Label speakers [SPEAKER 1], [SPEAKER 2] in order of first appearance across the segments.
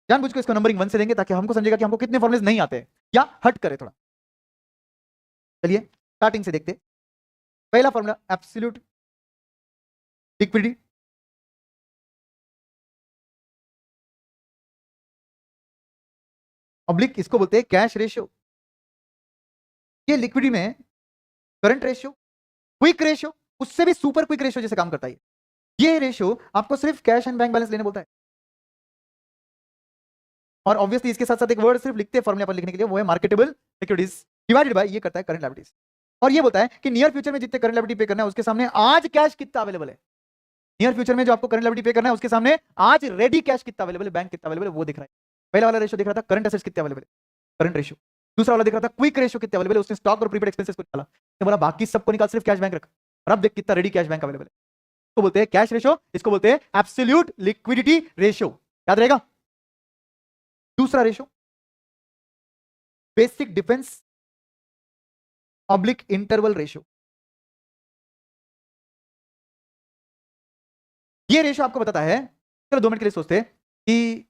[SPEAKER 1] जानबूझ के इसको नंबरिंग 1 से देंगे ताकि हमको समझेगा कि हमको कितने फॉर्मुलेज नहीं आते या हट करे थोड़ा। चलिए स्टार्टिंग से देखते। पहला फॉर्मूला एब्सोल्यूट लिक्विडिटी, ऑब्लिक इसको बोलते हैं कैश रेशियो। ये लिक्विडिटी में करंट रेशियो, क्विक रेशियो, उससे भी सुपर क्विक रेशियो जैसे काम करता है। ये रेशियो आपको सिर्फ कैश एंड बैंक बैलेंस लेने बोलता है। और ऑब्वियसली इसके साथ साथ एक वर्ड सिर्फ लिखते हैं फॉर्मूला पर लिखने के लिए, वो है मार्केटेबल सिक्योरिटीज डिवाइडेड बाय ये करता है करंट लायबिलिटीज। और ये बोलता है कि नियर फ्यूचर में जितने करंट लायबिलिटी पे करना है उसके सामने आज कैश कितना अवेलेबल है। नियर फ्यूचर में जो आपको करंट लायबिलिटी पे करना है उसके सामने आज रेडी कैश कितना अवेलेबल है, बैंक कितना अवेलेबल है वो दिख रहा है। पहला वाला रेशियो दिख रहा था करंट एसेट्स कितने अवेलेबल है, करंट रेशियो। दूसरा वाला दिख रहा था क्विक रेशियो कितने अवेलेबल है, उसने स्टॉक और प्रीपेड एक्सपेंसेस को निकाला, तो बोला बाकी सबको निकाल सिर्फ कैश बैंक रख। और अब देख कितना रेडी कैश बैंक अवेलेबल है। इसको बोलते हैं कैश रेशियो, इसको बोलते हैं एब्सोल्यूट लिक्विडिटी रेशियो, याद रहेगा। दूसरा ratio basic defence oblique interval ratio. ये रेशियो आपको बताता है, चलो 2 मिनट के लिए सोचते हैं कि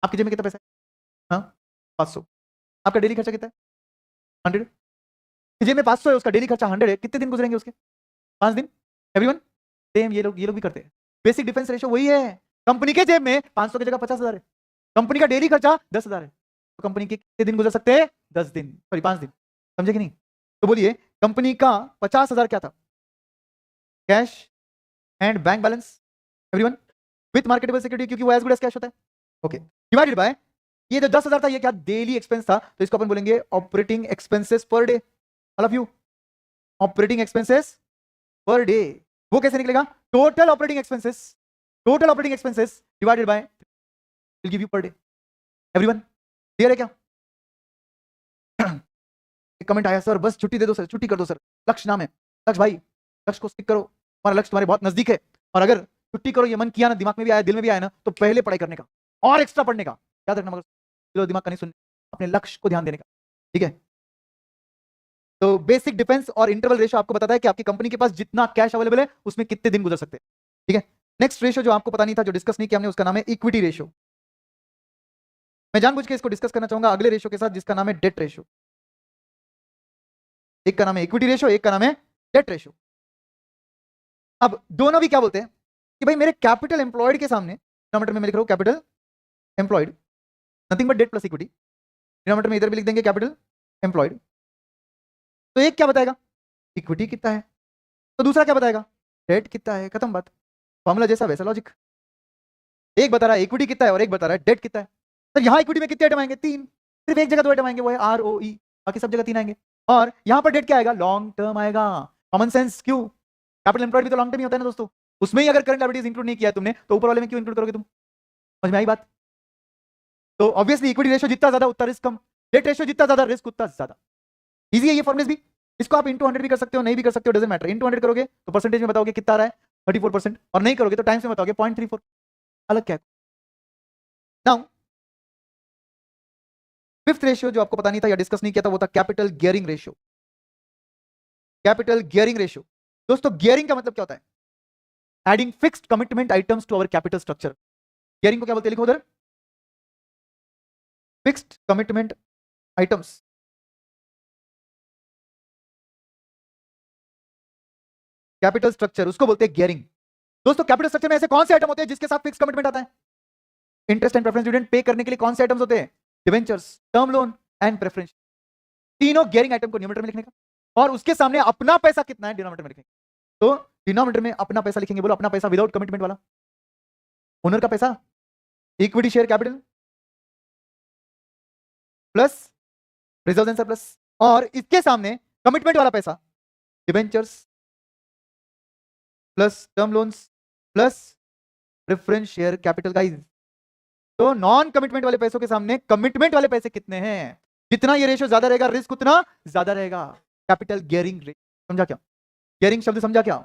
[SPEAKER 1] आपकी जेब में कितना पैसा है। हाँ 500। आपका डेली खर्चा कितना है 100। जेब में 500 है, उसका डेली खर्चा 100 है, कितने दिन गुजरेंगे उसके 5 दिन। एवरीवन सेम, ये लोग भी करते हैं। बेसिक डिफेंस रेशियो वही है। कंपनी के जेब में 500 की जगह 50,000 है, कंपनी का डेली खर्चा 10,000 है, तो कंपनी के कितने दिन गुजर सकते हैं 10 दिन, सॉरी 5 दिन। समझे कि नहीं। तो बोलिए कंपनी का 50,000 क्या था, cash and bank balance everyone with marketable security, क्योंकि वो एज गुड एज कैश होता है। ओके डिवाइडेड बाय ये जो 10,000 था ये क्या डेली एक्सपेंस था, तो इसको अपन बोलेंगे operating expenses per day. All of you operating expenses per day, वो कैसे निकलेगा, total operating expenses divided by will give you per day. Everyone clear है क्या। एक कमेंट आया सर बस छुट्टी दे दो सर, छुट्टी कर दो सर। लक्ष्य नाम है, लक्ष्य भाई लक्ष्य को स्टिक करो, हमारा लक्ष्य तुम्हारे बहुत नजदीक है। और अगर छुट्टी करो ये मन किया ना, दिमाग में भी आया दिल में भी आया ना, तो पहले पढ़ाई करने का और एक्स्ट्रा पढ़ने का याद रखना, मगर दिमाग का नहीं सुनने, अपने लक्ष्य को ध्यान देने का, ठीक है। तो बेसिक डिफेंस और इंटरवल रेशियो आपको बताता है कि आपकी कंपनी के पास जितना कैश अवेलेबल है उसमें कितने दिन गुजर सकते हैं, ठीक है। नेक्स्ट रेशियो जो आपको पता नहीं था, जो डिस्कस नहीं किया हमने, उसका नाम है इक्विटी रेशियो। मैं जानबूझ के इसको डिस्कस करना चाहूंगा अगले रेशियो के साथ, जिसका नाम है डेट रेशियो। एक का नाम है इक्विटी रेशियो, एक का नाम है डेट रेशियो। अब दोनों भी क्या बोलते हैं कि भाई मेरे कैपिटल एम्प्लॉयड के सामने, डिनोमिनेटर में मैं लिख रहा हूं capital employed, nothing but debt plus equity, denominator में इधर भी लिख देंगे कैपिटल एम्प्लॉयड। तो एक क्या बताएगा इक्विटी कितना है, तो दूसरा क्या बताएगा डेट कितना है, खत्म बात। फॉर्मूला जैसा वैसा लॉजिक। एक बता रहा है इक्विटी कितना है और एक बता रहा है डेट कितना है। तो यहाँ इक्विटी में कितने आइटम आएंगे 3, सिर्फ एक जगह 2 आइटम आएंगे, वो है ROE, बाकी सब जगह 3 आएंगे। और यहाँ पर डेट क्या आएगा, लॉन्ग टर्म आएगा। कॉमन सेंस, क्यों, कैपिटल एम्प्लॉयड भी तो लॉन्ग टर्म ही होता है ना दोस्तों, उसमें ही अगर करंट लायबिलिटीज इंक्लूड नहीं किया तुमने तो ऊपर वाले में क्यों इंक्लूड करोगे तुम, समझ में आई बात। तो ऑब्वियसली इक्विटी रेशियो जितना ज्यादा उतना रिस्क कम, डेट रेशियो जितना ज्यादा रिस्क उतना ज्यादा। इजी है ये फॉर्मुलेस भी, इसको आप इंटू 100 भी कर सकते हो, नहीं भी कर सकते हो, डजंट मैटर। इंटू 100 करोगे तो परसेंटेज में बताओगे कितना आ रहा है 34%, और नहीं करोगे तो टाइम्स में बताओगे 0.34, अलग क्या है। नाउ फिफ्थ रेशियो जो आपको पता नहीं था या डिस्कस नहीं किया था, वो था capital gearing ratio. Capital gearing ratio दोस्तों, गियरिंग का मतलब क्या होता है, adding fixed commitment items to our capital structure. Gearing को क्या बोलते हैं, लिखो उधर, fixed commitment items. Capital structure उसको बोलते हैं गियरिंग। दोस्तों कैपिटल स्ट्रक्चर में ऐसे कौन से आइटम होते हैं जिसके साथ फिक्स कमिटमेंट आता है, interest and preference dividend pay करने के लिए कौन से आइटम्स होते हैं, debentures, term loan and preference. तीनों गियरिंग आइटम को न्यूमरेटर में लिखने का, और उसके सामने अपना पैसा कितना है डिनोमिनेटर में लिखेंगे। तो डिनोमिनेटर में अपना पैसा लिखेंगे, बोलो अपना पैसा विदाउट कमिटमेंट वाला, ओनर का पैसा, equity share capital plus reserve and surplus, और इसके सामने कमिटमेंट वाला पैसा, debentures plus term loans plus preference share capital. Guys तो नॉन कमिटमेंट वाले पैसों के सामने कमिटमेंट वाले पैसे कितने हैं, जितना ये रेशियो ज्यादा रहेगा रिस्क उतना ज्यादा रहेगा। कैपिटल गियरिंग रेशियो, समझा क्या, गियरिंग शब्द समझा क्या।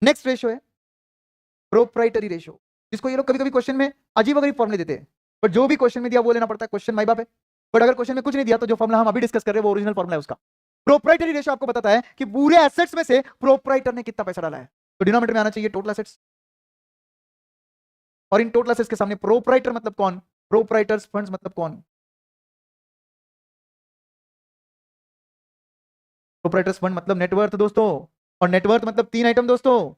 [SPEAKER 1] नेक्स्ट रेशियो है प्रोप्राइटरी रेशियो, जिसको ये लोग कभी कभी क्वेश्चन में अजीब अगरीब फॉर्मूले देते हैं, बट जो भी क्वेश्चन में दिया वो लेना पड़ता है, क्वेश्चन माई बाप है। बट अगर क्वेश्चन में कुछ नहीं दिया तो जो फॉर्मूला हम अभी डिस्कस कर रहे हैं वो ओरिजिनल फॉर्मूला है उसका। प्रोप्राइटरी रेशियो आपको बताता है कि पूरे एसेट्स में से प्रोप्राइटर ने कितना पैसा डाला है, तो डिनोमिनेटर में आना चाहिए टोटल एसेट्स, और इन टोटल एसेट्स के सामने प्रोप्राइटर मतलब कौन, प्रोप्राइटर्स फंड्स मतलब कौन? प्रोप्राइटर्स फंड मतलब नेटवर्थ दोस्तों, और नेटवर्थ मतलब 3 आइटम दोस्तों,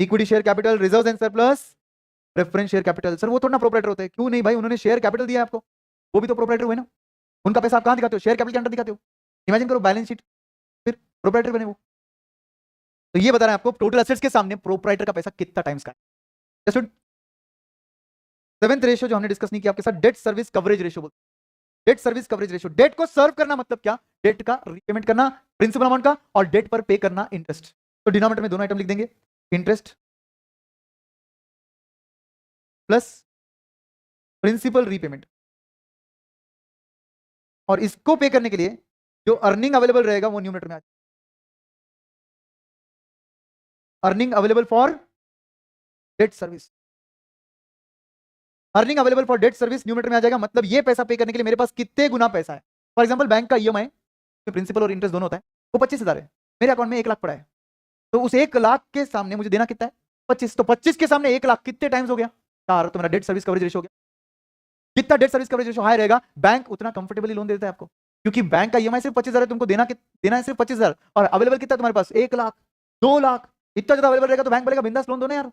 [SPEAKER 1] equity share capital, reserves and surplus, preference share capital. Sir वो थोड़ा ना प्रोप्राइटर होते हैं। क्यों नहीं भाई, उन्होंने शेयर कैपिटल दिया आपको, वो भी तो प्रोप्राइटर हुए ना। उनका पैसा आप कहां दिखाते हो? शेयर कैपिटल के अंदर दिखाते हो। इमेजिन करो बैलेंस शीट, फिर प्रोप्राइटर बने वो। तो ये बता रहे हैं आपको टोटल एसेट्स के सामने प्रोप्राइटर का पैसा कितना टाइम्स का है। सेवेंथ रेशियो जो हमने डिस्कस नहीं किया आपके साथ, डेट सर्विस कवरेज रेशियो बोलते हैं। Debt service coverage ratio, debt को सर्व करना मतलब क्या? डेट का रीपेमेंट करना प्रिंसिपल अमाउंट का, और डेट पर पे करना इंटरेस्ट। तो डिनोमिनेटर में दोनों आइटम लिख देंगे, इंटरेस्ट प्लस प्रिंसिपल रीपेमेंट। और इसको पे करने के लिए जो अर्निंग अवेलेबल रहेगा वो न्यूमरेटर में आ जाएगा, earning available for debt service. Earning available for debt service numerator में आ जाएगा, मतलब ये पैसा पे करने के लिए मेरे पास कितने गुना पैसा है। फॉर एग्जांपल बैंक का ईएमआई प्रिंसिपल और इंटरेस्ट दोनों होता है, वो 25,000 है, मेरे अकाउंट में 1 लाख पड़ा है, तो उस 1 लाख के सामने मुझे देना कितना है? 25। तो 25 के सामने 1 लाख कितने टाइम्स हो गया? 4। तो मेरा डेट सर्विस कवरेज रेशियो हो गया। जितना date service coverage ratio high रहेगा, बैंक उतना कंफर्टेबली लोन देता है आपको, क्योंकि बैंक का ईएमआई सिर्फ 25,000 है, तुमको देना है सिर्फ 25,000, और अवेलेबल कितना तुम्हारे पास? 1 लाख, 2 लाख, इतना ज्यादा अवेलेबल रहेगा तो बैंक बोलेगा बिंदास लोन दो ना यार।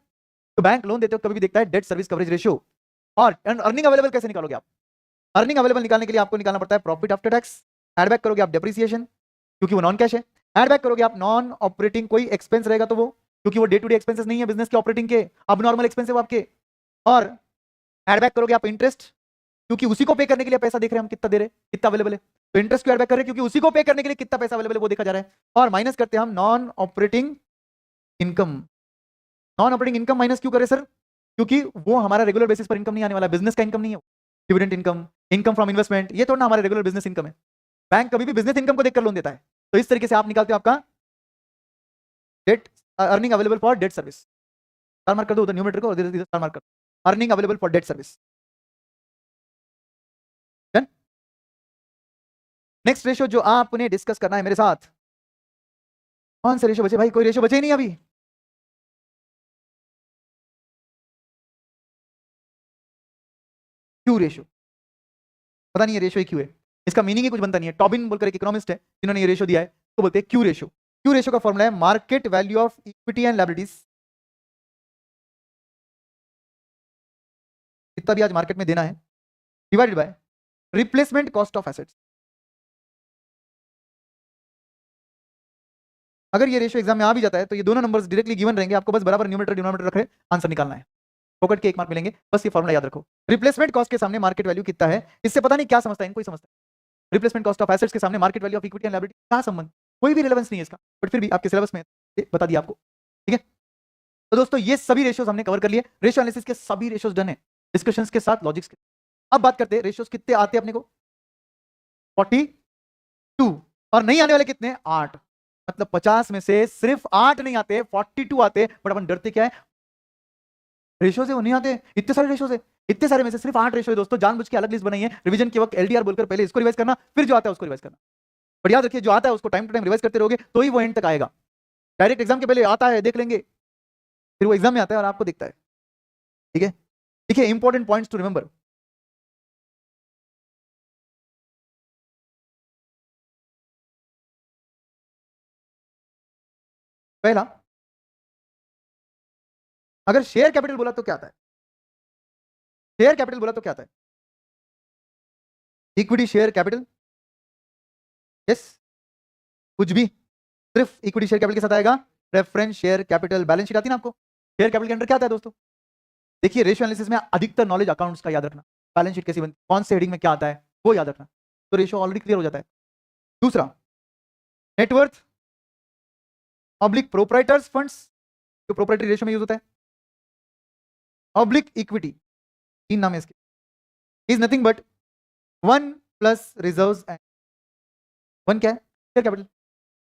[SPEAKER 1] तो बैंक लोन देते हो कभी भी देखता है डेट सर्विस कवरेज रेशियो। और अर्निंग अवेलेबल कैसे निकालोगे आप? अर्निंग अवेलेबल निकालने के लिए आपको निकालना पड़ता है profit after tax, add back करोगे आप डेप्रिसिएशन क्योंकि वो नॉन कैश है, एड बैक करोगे आप नॉन ऑपरेटिंग कोई एक्सपेंस रहेगा तो वो, क्योंकि वो डे टू डे एक्सपेंसेस नहीं है बिजनेस के ऑपरेटिंग के, अब नॉर्मल एक्सपेंस है वो आपके, और एड बैक करोगे आप इंटरेस्ट, क्योंकि उसी को पे करने के लिए पैसा देख रहे हैं हम कितना दे रहे हैं, कितना अवेलेबल है, तो इंटरेस्ट को एड बैक कर रहे हैं क्योंकि उसी को पे करने के लिए कितना पैसा अवेलेबल है वो देखा जा रहा है, और माइनस करते हैं हम non operating income. Non operating income minus क्यों करें सर? क्योंकि वो हमारा रेगुलर बेसिस पर इनकम नहीं आने वाला, बिजनेस का इनकम नहीं है, dividend income, income from investment, ये तो ना हमारे रेगुलर बिजनेस इनकम है। बैंक कभी भी बिजनेस इनकम को देखकर लोन देता है। तो इस तरीके से आप निकालते हो आपका debt earning available for debt service. Star mark कर दो उधर न्यूमरेटर को, और इधर स्टार मार्क कर दो earning available for debt service. Next ratio जो आपने डिस्कस करना है मेरे साथ, कौन से रेशियो बचे भाई? कोई रेशियो बचे ही नहीं अभी। क्यू रेशियो, पता नहीं ये रेशियो क्यू है, इसका मीनिंग ही कुछ बनता नहीं है। टॉबिन बोलकर एक इकोनॉमिस्ट है जिन्होंने ये रेशियो दिया है, तो बोलते हैं क्यू रेशियो। क्यू रेशियो का फॉर्मूला है market value of equity and liabilities, कितना भी आज मार्केट में देना है, divided by replacement cost of assets. अगर ये रेशियो एग्जाम में आ भी जाता है तो ये दोनों नंबर्स डायरेक्टली गिवन रहेंगे, आपको बस बराबर न्यूमरेटर डिनोमिनेटर रख रहे आंसर निकालना है, पॉकेट के 1 मार्क मिलेंगे, बस ये फॉर्मूला याद रखो। रिप्लेसमेंट कॉस्ट के सामने मार्केट वैल्यू कितना है, इससे पता नहीं क्या समझता है, इनको ही समझता है। रिप्लेसमेंट कॉस्ट ऑफ एसेट्स के सामने market value of equity and liability, क्या संबंध? कोई भी रिलेवेंस नहीं है इसका, बट फिर भी आपके सिलेबस में बता दिया आपको, ठीक है। तो दोस्तों ये सभी रेशियोज हमने कवर कर लिए, रेशियो एनालिसिस के सभी रेशियोज डन है, डिस्कशंस के साथ लॉजिक्स के। अब बात करते हैं रेशियोज कितने आते हैं अपने को, 42, और नहीं आने वाले कितने? 8, मतलब 50 में से सिर्फ 8 नहीं आते, 42 आते, बट अपन डरते क्या है? रेशियो से वो नहीं आते, इतने सारे रेशियो से, इतने सारे में से सिर्फ 8 रेशियो है दोस्तों, जानबूझ के अलग लिस्ट बनाई है, रिवीजन के वक्त एलडीआर बोलकर पहले इसको रिवाइज करना, फिर जो आता है उसको रिवाइज करना। बट याद रखिए जो आता है उसको टाइम टू टाइम रिवाइज करते रहोगे तो ही वो एंड तक आएगा। डायरेक्ट एग्जाम के पहले आता है देख लेंगे, फिर वो एग्जाम में आता है और आपको दिखता है, ठीक है। देखिए इंपॉर्टेंट पॉइंट्स टू रिमेंबर, पहला, अगर शेयर कैपिटल बोला तो क्या आता है? शेयर कैपिटल बोला तो क्या आता है? इक्विटी शेयर कैपिटल, यस, कुछ भी, सिर्फ इक्विटी शेयर कैपिटल के साथ आएगा। Preference share capital, balance sheet आती है ना आपको, शेयर कैपिटल के अंदर क्या आता है दोस्तों? देखिए रेशियो एनालिसिस में अधिकतर नॉलेज अकाउंट्स का याद रखना, बैलेंस शीट कैसी बनती, कौन से हेडिंग में क्या आता है वो याद रखना, तो रेशियो ऑलरेडी क्लियर हो जाता है। दूसरा, नेटवर्थ ऑब्लिक प्रोप्राइटर्स फंड्स, जो प्रोप्राइटरी रेशियो में यूज होता है, ऑब्लिक इक्विटी, 3 नाम है इसके, is nothing but 1 plus reserves and, 1 क्या है? शेयर कैपिटल,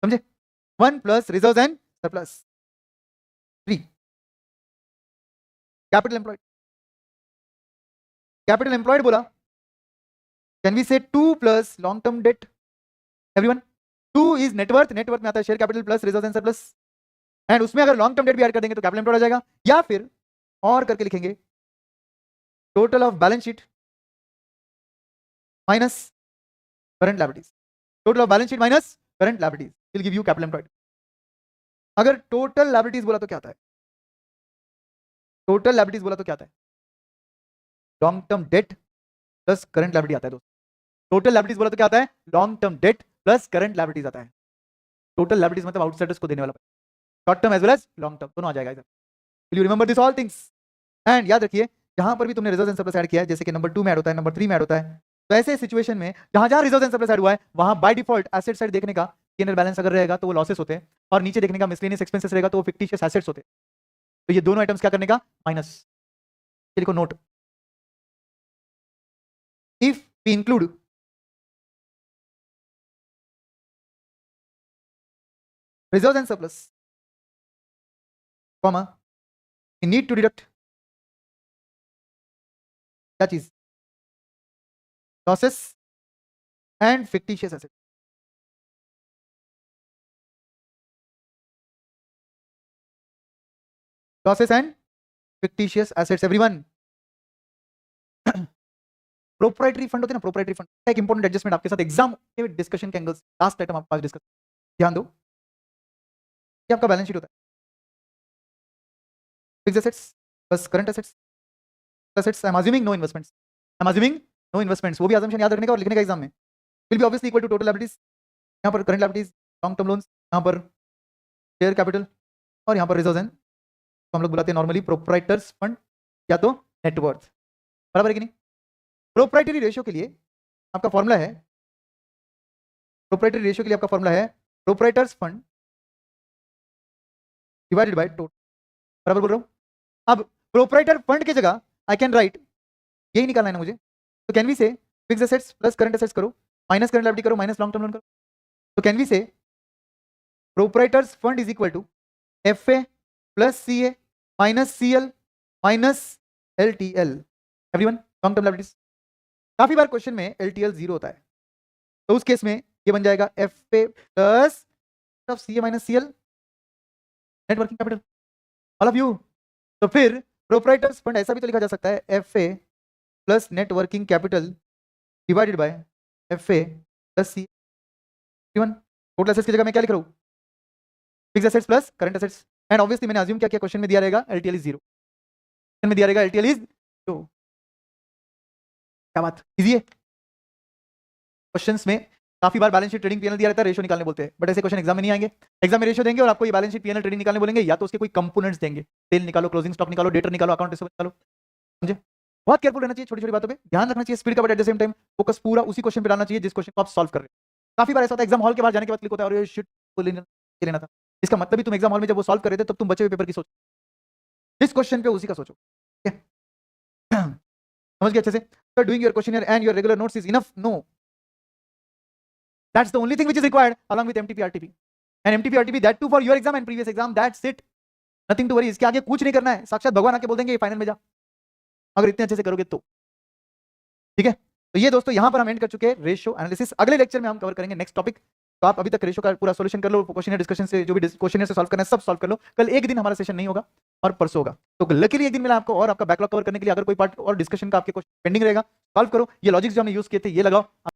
[SPEAKER 1] समझे, 1 plus reserves and surplus. 3 capital employed, capital employed बोला, कैन वी से 2 plus long term date, everyone, 2 is net worth, net worth में आता है share capital plus reserves and surplus, and उसमें अगर लॉन्ग टर्म डेट भी ऐड कर देंगे तो कैपिटल एम्प्लॉयड आ जाएगा, या फिर और करके लिखेंगे total of balance sheet minus current liabilities, total of balance sheet minus current liabilities will give you capital employed. अगर टोटल लायबिलिटीज बोला तो क्या आता है? टोटल लायबिलिटीज बोला तो क्या आता है? Long term debt plus current liability आता है दोस्तों। टोटल लायबिलिटीज बोला तो क्या आता है? Long term debt plus current liabilities आता है। टोटल लायबिलिटीज मतलब आउटसाइडर्स को देने वाला, short term as well as long term दोनों आ जाएगा इधर। Will you remember this all things? And याद रखिए जहां पर भी तुमने रिजर्व्स एंड सरप्लस ऐड किया है, जैसे कि नंबर 2 में ऐड होता है, नंबर 3 में ऐड होता है, तो ऐसे सिचुएशन में जहां जहां रिजर्व्स एंड सरप्लस ऐड हुआ है वहां बाय डिफॉल्ट एसेट साइड देखने का P&L बैलेंस अगर रहेगा तो वो लॉसेस होते हैं, और नीचे देखने का मिसलेनियस एक्सपेंसेस रहेगा तो वो फिक्टिशियस एसेट्स होते हैं। तो ये दोनों आइटम्स क्या करने का? माइनस। लिखो note, if we include reserves and surplus, comma, we need to deduct क्या चीज? losses and fictitious assets. losses and fictitious assets everyone. Proprietary fund होते हैं ना, प्रोप्राइटरी फंड एक इंपॉर्टेंट एडजस्टमेंट आपके साथ एग्जाम के डिस्कशन के एंगल्स, लास्ट आइटम आपके पास डिस्कस, ध्यान दो। ये आपका बैलेंस शीट होता है, fixed assets plus current assets, assets I'm assuming no investments, I'm assuming no investments, वो भी अजम्पशन याद रखने का और लिखने का एग्जाम में। Will be obviously equal to total liabilities, यहाँ पर current liabilities, long term loans, यहाँ पर शेयर कैपिटल, और यहाँ पर रिजर्व्स एंड तो हम लोग बुलाते हैं नॉर्मली प्रोप्राइटर्स फंड या तो नेटवर्थ, बराबर है कि नहीं? प्रोप्राइटरी रेशियो के लिए आपका फॉर्मूला है, प्रोप्राइटरी रेशियो के लिए आपका फॉर्मूला है proprietors fund divided by total, बराबर बोल रहा हूं? अब प्रोप्राइटर फंड की जगह आई कैन राइट, यही निकालना है ना मुझे, तो can we say fixed assets plus current assets करो, माइनस करंट लायबिलिटी करो, माइनस लॉन्ग टर्म लोन करो, तो can we say proprietors fund is equal to FA plus CA minus CL minus LTL, everyone long term liabilities. काफी बार question में LTL 0 होता है, तो उस केस में ये बन जाएगा FA plus CA minus CL net working capital, all of you. तो फिर प्रोप्राइटर्स फंड ऐसा भी तो लिखा जा सकता है FA plus net working capital divided by FA plus CA, everyone total assets की जगह मैं क्या लिख रहा हूं? Fixed assets plus current assets, and obviously मैंने अज्यूम किया क्वेश्चन में दिया रहेगा LTL इज 0, क्वेश्चन में दिया रहेगा LTL इज 0। क्या बात इजी है? क्वेश्चंस में काफी बार बैलेंस शीट ट्रेडिंग P&L दिया रहता है, रेशियो निकालने बोलते हैं, बट ऐसे क्वेश्चन एग्जाम में नहीं आएंगे। एग्जाम में रेशियो देंगे और आपको ये बैलेंस शीट P&L ट्रेडिंग निकालने बोलेंगे, या तो उसके कोई कंपोनेंट्स देंगे, सेल निकालो, क्लोजिंग स्टॉक निकालो, डेटर निकालो, अकाउंट रिसीवेबल निकालो, समझे? बहुत केयरफुल रहना चाहिए, छोटी छोटी बातों पे ध्यान रखना चाहिए, स्पीड का, but at the same time focus पूरा उसी क्वेश्चन पे डालना चाहिए जिस क्वेश्चन को आप सॉल्व कर रहे हैं। काफी बार ऐसा होता है एग्जाम हॉल के बाहर जाने के बाद क्लिक होता है और ये शिट को लेना था, इसका मतलब भी तुम एग्जाम हॉल में जब वो सॉल्व कर रहे थे तब तुम बचे हुए पेपर की सोचो, जिस क्वेश्चन पे उसी का सोचो, ठीक है? समझ गए अच्छे से? So doing your questionnaire and your regular notes is enough? No. That's the only thing which is required along with MTP RTP. And MTP RTP that too for your exam and previous exam, that's it. Nothing to worry. इसके आगे कुछ नहीं करना है, साक्षात भगवान आके बोल देंगे फाइनल में जा, अगर इतने अच्छे से करोगे तो, ठीक है? तो ये दोस्तों यहाँ पर हम एंड कर चुके हैं रेशियो एनालिसिस। अगले लेक्चर में हम कवर करेंगे नेक्स्ट टॉपिक। तो आप अभी तक रेशियो का पूरा सॉल्यूशन कर लो, क्वेश्चन डिस्कशन से जो भी क्वेश्चन से सॉल्व करना है सब सॉल्व कर लो। कल एक दिन हमारा सेशन नहीं होगा और परसों होगा, तो लकीली एक दिन मिला आपको और आपका बैकलॉग कवर करने के लिए। अगर कोई पार्ट और डिस्कशन का आपके क्वेश्चन पेंडिंग रहेगा सॉल्व करो, ये लॉजिक्स जो हमने यूज किए थे ये लगाओ।